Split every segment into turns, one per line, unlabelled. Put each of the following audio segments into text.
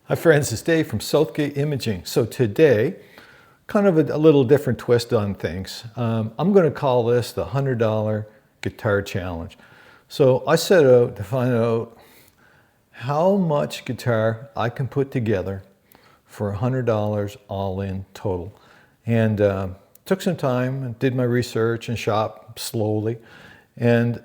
Hi friends, it's Dave from Southgate Imaging. So today, kind of a little different twist on things. I'm going to call this the $100 Guitar Challenge. So I set out to find out how much guitar I can put together for $100 all in total. And took some time and did my research and shop slowly. And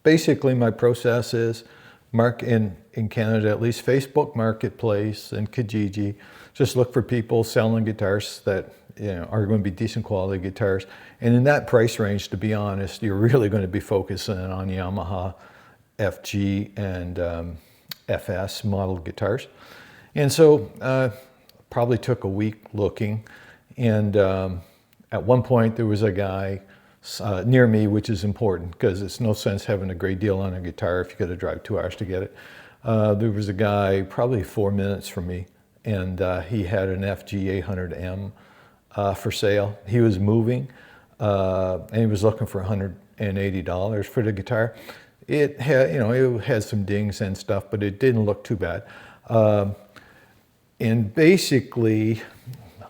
basically my process is in Canada, at least Facebook Marketplace and Kijiji, just look for people selling guitars that are going to be decent quality guitars. And in that price range, to be honest, you're really going to be focusing on Yamaha FG and FS model guitars. And so probably took a week looking. And at one point there was a guy near me, which is important because it's no sense having a great deal on a guitar if you got to drive 2 hours to get it. There was a guy probably 4 minutes from me, and he had an FG800M for sale. He was moving, and he was looking for $180 for the guitar. It had, it had some dings and stuff, but it didn't look too bad. And basically,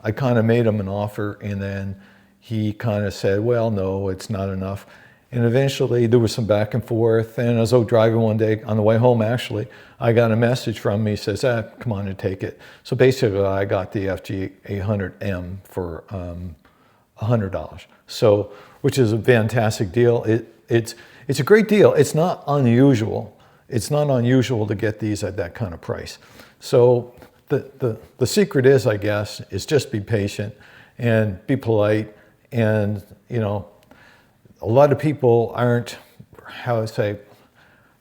I kind of made him an offer, and then he kind of said, well, no, it's not enough. And eventually there was some back and forth. And as I was driving one day on the way home, actually, I got a message from him. He says, come on and take it. So basically I got the FG800M for $100. So, which is a fantastic deal. It's a great deal. It's not unusual. It's not unusual to get these at that kind of price. So the secret is, I guess, is just be patient and be polite. And, a lot of people aren't, how I say,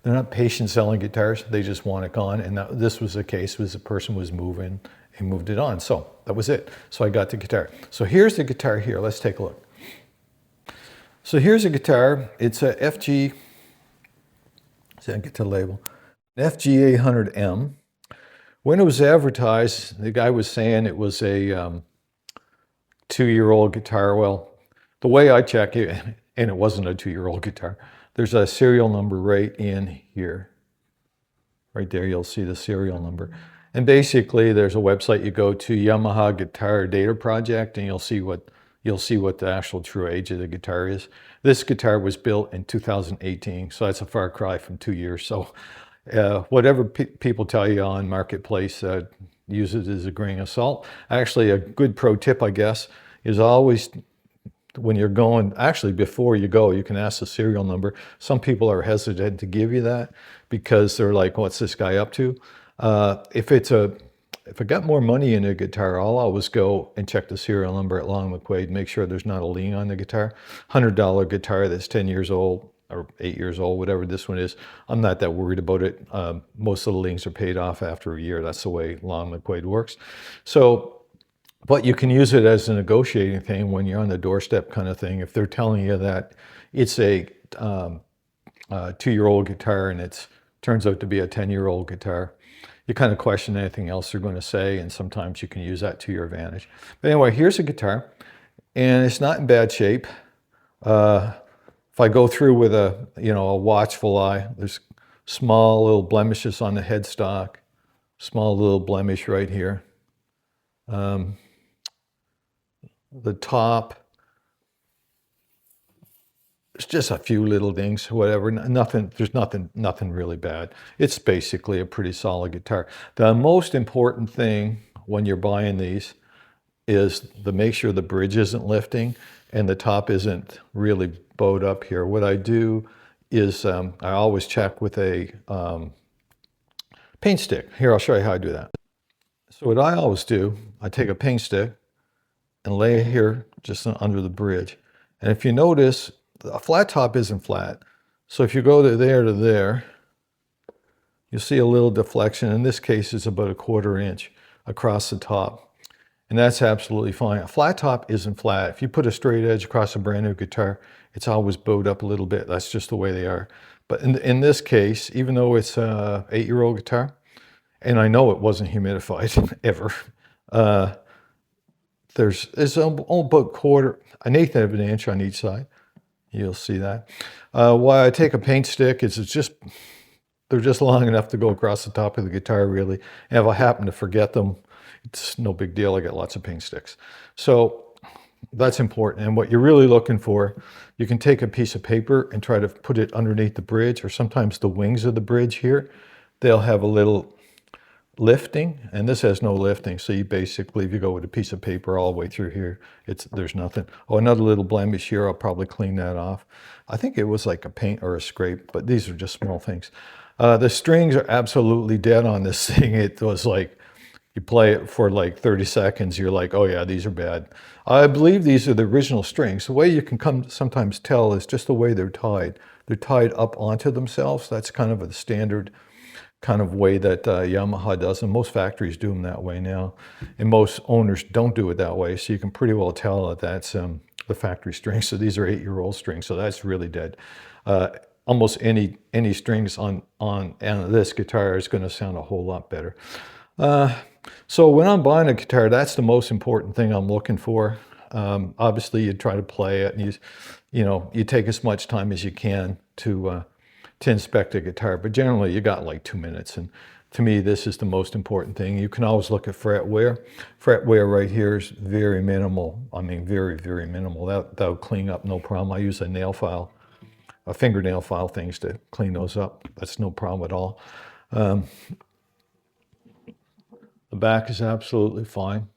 they're not patient selling guitars. They just want it gone. And this was the case, was the person was moving and moved it on. So that was it. So I got the guitar. So here's the guitar here. Let's take a look. So here's a guitar. It's a FG, see, I get to the label, an FG800M. When it was advertised, the guy was saying it was a 2-year-old guitar. Well, the way I check it, and it wasn't a 2-year-old guitar, there's a serial number right in here. Right there, you'll see the serial number. And basically, there's a website you go to, Yamaha Guitar Data Project, and you'll see what the actual true age of the guitar is. This guitar was built in 2018, so that's a far cry from 2 years. So whatever people tell you on Marketplace, use it as a grain of salt. Actually, a good pro tip, I guess, is always, when you're going, actually before you go, you can ask the serial number. Some people are hesitant to give you that because they're like, what's this guy up to? If I got more money in a guitar, I'll always go and check the serial number at Long McQuaid, make sure there's not a lien on the guitar. $100 guitar that's 10 years old or 8 years old, whatever this one is, I'm not that worried about it. Most of the liens are paid off after a year. That's the way Long McQuaid works. So, but you can use it as a negotiating thing when you're on the doorstep kind of thing. If they're telling you that it's a 2-year-old guitar and it turns out to be a 10-year-old guitar, you kind of question anything else they're going to say, and sometimes you can use that to your advantage. But anyway, here's a guitar, and it's not in bad shape. If I go through with a watchful eye, there's small little blemishes on the headstock, small little blemish right here. The top, it's just a few little dings, whatever. There's nothing really bad. It's basically a pretty solid guitar. The most important thing when you're buying these is to make sure the bridge isn't lifting and the top isn't really bowed up here. What I do is I always check with a paint stick. Here, I'll show you how I do that. So what I always do, I take a paint stick and lay it here just under the bridge. And if you notice, a flat top isn't flat. So if you go to there, you'll see a little deflection. In this case, it's about 1/4 inch across the top. And that's absolutely fine. A flat top isn't flat. If you put a straight edge across a brand new guitar, it's always bowed up a little bit. That's just the way they are. But in this case, even though it's a 8-year-old guitar, and I know it wasn't humidified ever, there's about an eighth of an inch on each side. You'll see that. Why I take a paint stick is it's just they're just long enough to go across the top of the guitar, really. And if I happen to forget them, it's no big deal. I get lots of paint sticks. So that's important. And what you're really looking for, you can take a piece of paper and try to put it underneath the bridge, or sometimes the wings of the bridge here. They'll have a little lifting, and this has no lifting. So you basically, if you go with a piece of paper all the way through here, there's nothing. Oh, another little blemish here. I'll probably clean that off. I think it was like a paint or a scrape, but these are just small things. The strings are absolutely dead on this thing. It was like, you play it for like 30 seconds, you're like, oh yeah, these are bad. I believe these are the original strings. The way you can sometimes tell is just the way they're tied. They're tied up onto themselves. That's kind of a standard kind of way that Yamaha does, and most factories do them that way now. And most owners don't do it that way, so you can pretty well tell that that's the factory strings. So these are 8-year-old strings, so that's really dead. Almost any strings on this guitar is going to sound a whole lot better. So when I'm buying a guitar, that's the most important thing I'm looking for. Obviously, you try to play it, and you take as much time as you can to inspect a guitar. But generally, you got like 2 minutes, and to me, this is the most important thing. You can always look at fret wear. Fret wear right here is very minimal. I mean, very, very minimal. That'll clean up no problem. I use a nail file, a fingernail file things to clean those up. That's no problem at all. The back is absolutely fine.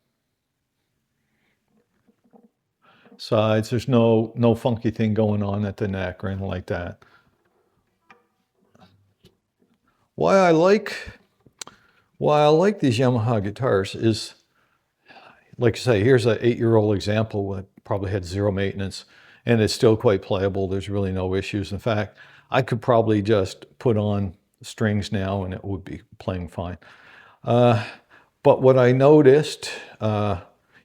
Sides, there's no funky thing going on at the neck or anything like that. Why I like these Yamaha guitars is, like I say, here's an 8-year-old example that probably had 0 maintenance, and it's still quite playable. There's really no issues. In fact, I could probably just put on strings now and it would be playing fine. But what I noticed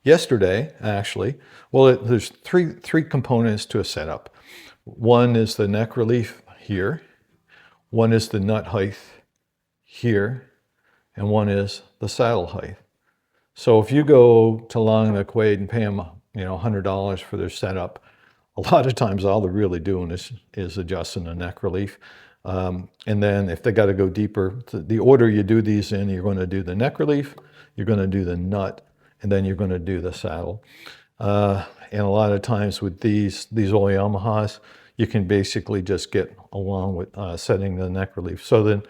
yesterday, actually, well, there's three components to a setup. One is the neck relief here, one is the nut height here, and one is the saddle height. So if you go to Long & McQuaid and pay them, $100 for their setup, a lot of times all they're really doing is adjusting the neck relief. And then if they got to go deeper, the order you do these in, you're going to do the neck relief, you're going to do the nut, and then you're going to do the saddle. And a lot of times with these old Yamahas, you can basically just get along with setting the neck relief. So then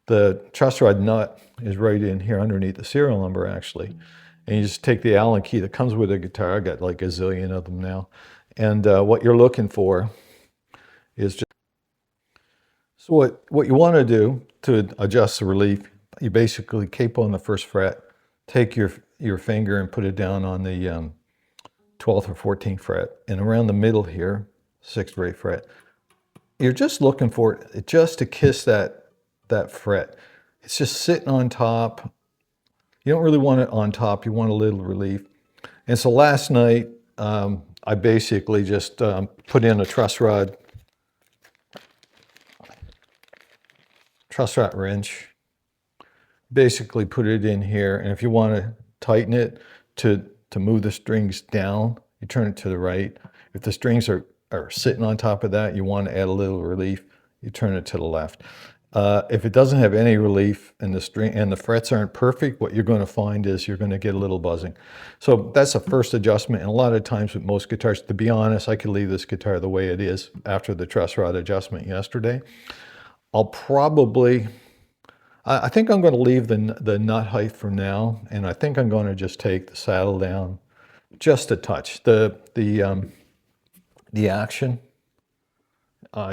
the truss rod nut is right in here underneath the serial number, actually. And you just take the Allen key that comes with the guitar. I got like a zillion of them now. And what you're looking for is just... So what you want to do to adjust the relief, you basically capo on the first fret, take your finger and put it down on the 12th or 14th fret, and around the middle here, 6th or 8th fret, you're just looking for it just to kiss that fret. It's just sitting on top. You don't really want it on top. You want a little relief. And so last night, I basically just put in a truss rod wrench, basically put it in here, and if you want to tighten it to move the strings down, you turn it to the right. If the strings are sitting on top of that, you want to add a little relief, you turn it to the left. If it doesn't have any relief and the frets aren't perfect, what you're going to find is you're going to get a little buzzing. So that's the first adjustment. And a lot of times with most guitars, to be honest, I could leave this guitar the way it is after the truss rod adjustment yesterday. I'll probably, I think I'm going to leave the nut height for now, and I think I'm going to just take the saddle down just a touch. The action,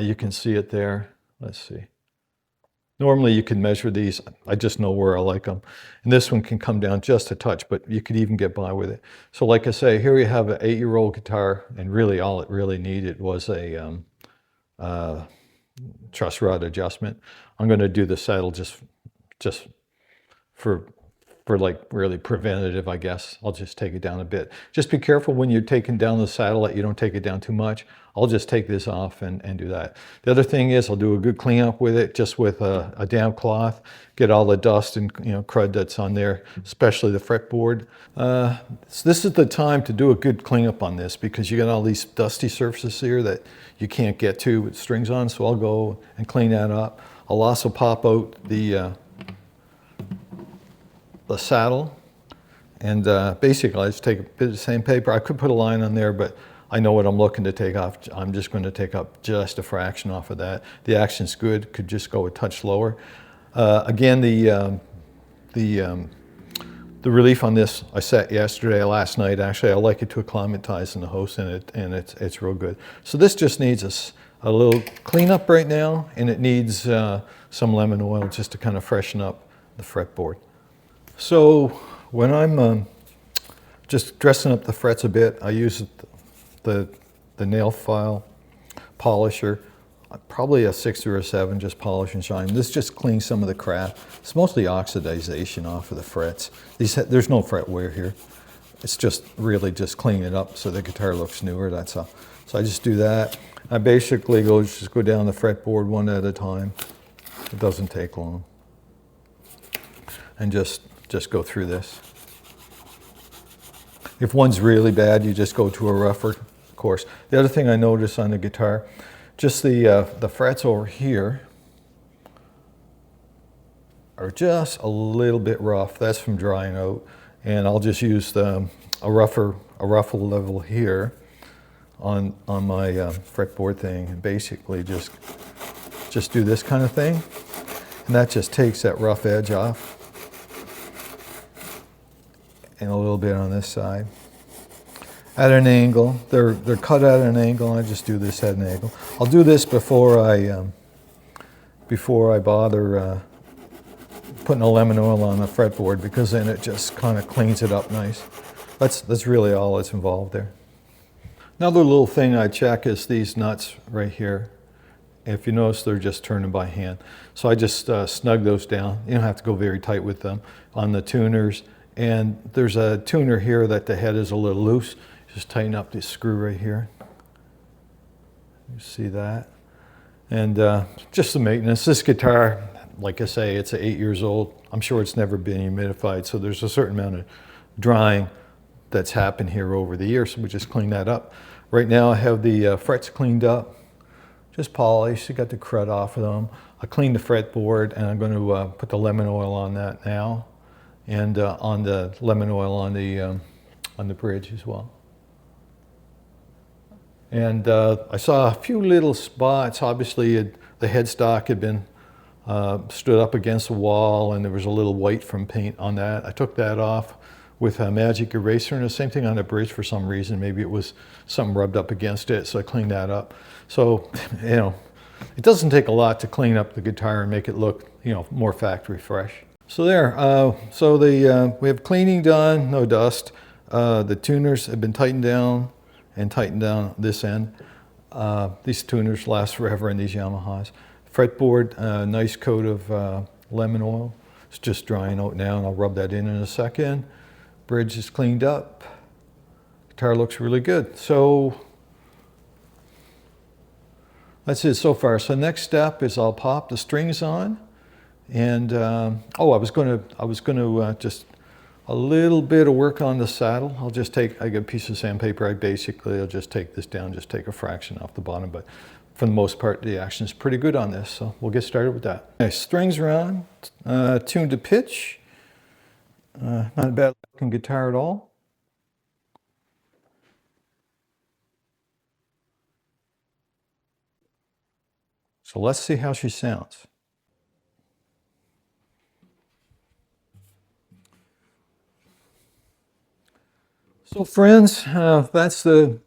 you can see it there. Let's see. Normally you can measure these. I just know where I like them. And this one can come down just a touch, but you could even get by with it. So like I say, here you have an 8-year-old guitar, and really all it really needed was a truss rod adjustment. I'm going to do the saddle just for like really preventative, I guess. I'll just take it down a bit. Just be careful when you're taking down the saddle that you don't take it down too much. I'll just take this off and do that. The other thing is I'll do a good cleanup with it, just with a damp cloth, get all the dust and crud that's on there, especially the fretboard. So this is the time to do a good cleanup on this, because you got all these dusty surfaces here that you can't get to with strings on. So I'll go and clean that up. I'll also pop out the saddle, and basically I just take a bit of the same paper. I could put a line on there, but I know what I'm looking to take off. I'm just going to take up just a fraction off of that. The action's good, could just go a touch lower. Again, the relief on this I set last night. Actually, I like it to acclimatize in the host, and it's real good. So this just needs a little cleanup right now, and it needs some lemon oil just to kind of freshen up the fretboard. So when I'm just dressing up the frets a bit, I use the nail file polisher, probably a 6 or a 7, just polish and shine. This just cleans some of the crap. It's mostly oxidization off of the frets. There's no fret wear here. It's just really just cleaning it up so the guitar looks newer, that's all. So I just do that. I basically just go down the fretboard one at a time. It doesn't take long. And just go through this. If one's really bad, you just go to a rougher course. The other thing I notice on the guitar, just the frets over here are just a little bit rough. That's from drying out. And I'll just use a ruffle level here on my fretboard thing, and basically just do this kind of thing. And that just takes that rough edge off. And a little bit on this side. At an angle, they're cut at an angle. I just do this at an angle. I'll do this before I bother putting a lemon oil on the fretboard, because then it just kind of cleans it up nice. That's really all that's involved there. Another little thing I check is these nuts right here. If you notice, they're just turning by hand. So I just snug those down. You don't have to go very tight with them on the tuners. And there's a tuner here that the head is a little loose. Just tighten up this screw right here. You see that? And just the maintenance. This guitar, like I say, it's 8 years old. I'm sure it's never been humidified, so there's a certain amount of drying that's happened here over the years, so we just clean that up. Right now I have the frets cleaned up, just polished. I got the crud off of them. I cleaned the fretboard, and I'm going to put the lemon oil on that now, and on the lemon oil on the bridge as well. And I saw a few little spots. Obviously the headstock had been stood up against the wall, and there was a little white from paint on that. I took that off with a magic eraser, and the same thing on the bridge for some reason. Maybe it was something rubbed up against it, so I cleaned that up. So, you know, it doesn't take a lot to clean up the guitar and make it look, you know, more factory fresh. So there, we have cleaning done, no dust. The tuners have been tightened down and tightened down this end. These tuners last forever in these Yamahas. Fretboard, nice coat of lemon oil. It's just drying out now, and I'll rub that in a second. Bridge is cleaned up. Guitar looks really good. So that's it so far. So next step is I'll pop the strings on, and I was going to just a little bit of work on the saddle. I get a piece of sandpaper. I'll just take this down, just take a fraction off the bottom, but for the most part, the action is pretty good on this, so we'll get started with that. Okay, strings are on, tuned to pitch. Not a bad looking guitar at all. So let's see how she sounds. So friends, that's the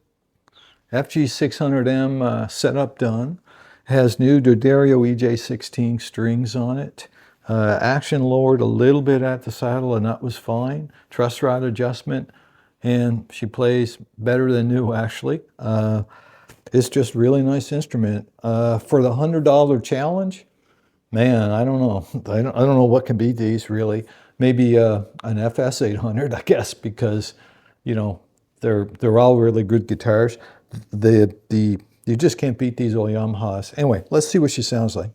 FG800M setup done. It has new D'Addario EJ16 strings on it. Action lowered a little bit at the saddle, and that was fine. Truss rod adjustment, and she plays better than new, actually. It's just a really nice instrument. For the $100 challenge, man, I don't know. I don't know what can beat these, really. Maybe an FS800, I guess, because, you know, they're all really good guitars. You just can't beat these old Yamahas. Anyway, let's see what she sounds like.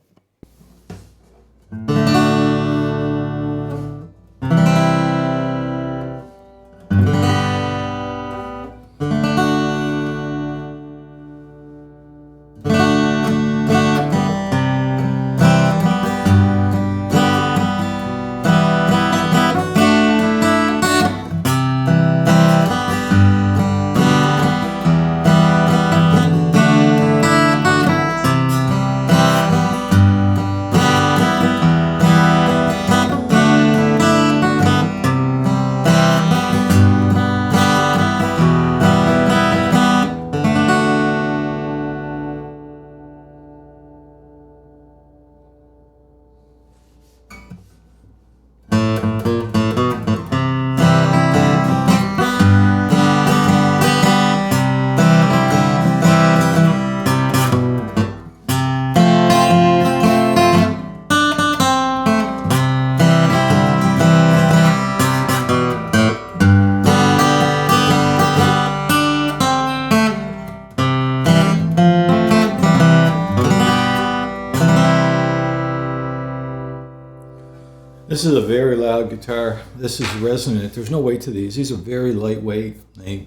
This is a very loud guitar. This is resonant. There's no weight to these. These are very lightweight. The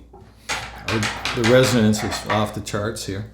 resonance is off the charts here.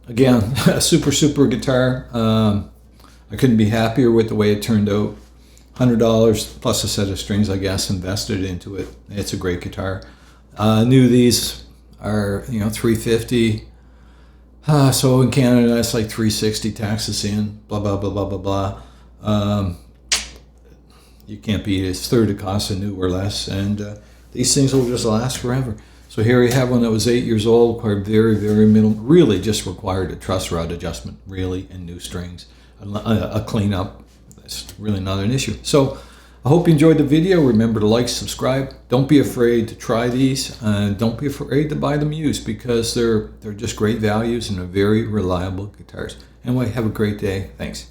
Again, a super guitar. I couldn't be happier with the way it turned out. $100 plus a set of strings, I guess, invested into it. It's a great guitar. New these are, $350. So in Canada, that's like $360 taxes in. Blah blah blah blah blah blah. You can't beat it. It's third the cost of new or less, and these things will just last forever. So here you have one that was 8 years old, required very minimal, really just required a truss rod adjustment, really, and new strings. A cleanup, that's really not an issue. So I hope you enjoyed the video. Remember to like, subscribe. Don't be afraid to try these. Don't be afraid to buy them used, because they're just great values and they're very reliable guitars. Anyway, have a great day. Thanks.